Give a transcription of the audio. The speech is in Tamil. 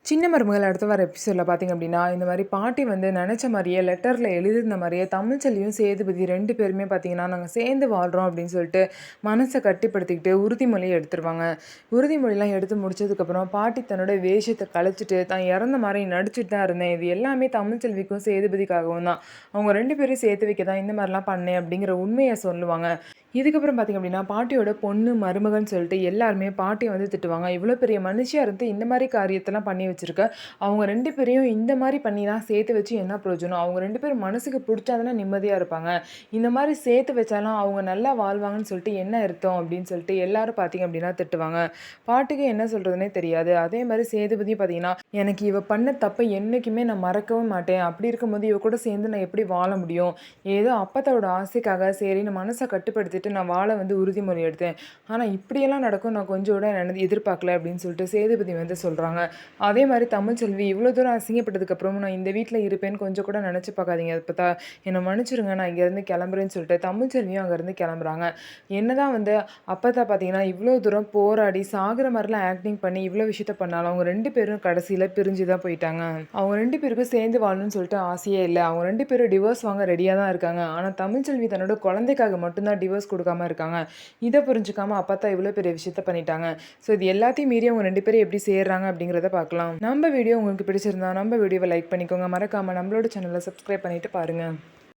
சின்ன மருமகள் அடுத்த வர எபிசோடில் பார்த்திங்க அப்படின்னா, இந்த மாதிரி பாட்டி வந்து நினச்ச மாதிரியே லெட்டரில் எழுதியிருந்த மாதிரியே தமிழ்ச்செல்வியும் சேதுபதி 2 பேருமே பார்த்திங்கன்னா, நாங்கள் சேர்ந்து வாழ்கிறோம் அப்படின்னு சொல்லிட்டு மனசை கட்டிப்படுத்திக்கிட்டு உறுதிமொழியை எடுத்துருவாங்க. உறுதிமொழிலாம் எடுத்து முடிச்சதுக்கப்புறம் பாட்டி தன்னோட வேஷத்தை கழிச்சிட்டு தான் இறந்த மாதிரி நடிச்சுட்டு தான் இருந்தேன். இது எல்லாமே தமிழ்ச்செல்விக்கும் சேதுபதிக்காகவும் தான். அவங்க 2 பேரும் சேர்த்து வைக்க தான் இந்த மாதிரிலாம் பண்ணேன் அப்படிங்கிற உண்மையை சொல்லுவாங்க. இதுக்கப்புறம் பார்த்திங்க அப்படின்னா, பாட்டியோட பொண்ணு, மருமகன்னு சொல்லிட்டு எல்லாருமே பாட்டியை வந்து திட்டுவாங்க. இவ்வளோ பெரிய மனுஷியா இருந்து இந்த மாதிரி காரியத்தெல்லாம் பண்ணி வச்சிருக்க. அவங்க 2 பேரையும் இந்த மாதிரி பண்ணி தான் சேர்த்து வச்சு என்ன பிரயோஜனம்? அவங்க 2 பேரும் மனசுக்கு புடிச்சா தானே நிம்மதியா இருப்பாங்க. இந்த மாதிரி சேர்த்து வச்சாலும் அவங்க நல்லா வாழ்வாங்கன்னு சொல்லிட்டு என்ன அர்த்தம்? அப்படின்னு சொல்லிட்டு எல்லாரும் பார்த்திங்க அப்படின்னா திட்டுவாங்க. பாட்டிக்கு என்ன சொல்றதுன்னே தெரியாது. அதே மாதிரி சேதுபதியும் பார்த்திங்கன்னா, எனக்கு இவ பண்ண தப்பை என்னைக்குமே நான் மறக்கவும் மாட்டேன். அப்படி இருக்கும்போது இவ கூட சேர்ந்து நான் எப்படி வாழ முடியும்? ஏதோ அப்பத்தாவோட ஆசைக்காக சரின்னு மனசை கட்டுப்படுத்திட்டு நான் வாழ வந்து உறுதிமொழி எடுத்தேன். ஆனால் இப்படியெல்லாம் நடக்கும் நான் கொஞ்சம் கூட எதிர்பார்க்கல அப்படின்னு சொல்லிட்டு சேதுபதி வந்து சொல்கிறாங்க. அதே மாதிரி தமிழ்ச்செல்வி இவ்வளோ தூரம் அசிங்கப்பட்டதுக்கப்புறமும் நான் இந்த வீட்டில் இருப்பேன்னு கொஞ்சம் கூட நினச்சி பார்க்காதீங்க. அப்போ என்னை மன்னிச்சிருங்க, நான் இங்கேருந்து கிளம்புறேன்னு சொல்லிட்டு தமிழ்ச்செல்வியும் அங்கேருந்து கிளம்புறாங்க. என்னதான் வந்து அப்பத்தா பார்த்தீங்கன்னா இவ்வளோ தூரம் போராடி சாகிற மாதிரிலாம் ஆக்டிங் பண்ணி இவ்வளோ விஷயத்த பண்ணாலும் அவங்க 2 பேரும் கடைசியில் பிரிஞ்சு தான் போயிட்டாங்க. அவங்க 2 பேருக்கும் சேர்ந்து வாழணும்னு சொல்லிட்டு ஆசையே இல்லை. அவங்க 2 பேரும் டிவோர்ஸ் வாங்க ரெடியாக தான் இருக்காங்க. ஆனால் தமிழ்ச்செல்வி தன்னோட குழந்தைக்காக மட்டும்தான் டிவோர்ஸ் கொடுக்காம இருக்காங்க. இதை புரிஞ்சுக்காம அப்பத்தா இவ்வளோ பெரிய விஷயத்த பண்ணிட்டாங்க. ஸோ இது எல்லாத்தையும் மீறி அவங்க 2 பேரும் எப்படி சேர்றாங்க அப்படிங்கிறத பார்க்கலாம். நம்ம வீடியோ உங்களுக்கு பிடிச்சிருந்தா நம்ம வீடியோவை லைக் பண்ணிக்கோங்க. மறக்காமல் நம்மளோட சேனலை சப்ஸ்கிரைப் பண்ணிட்டு பாருங்கள்.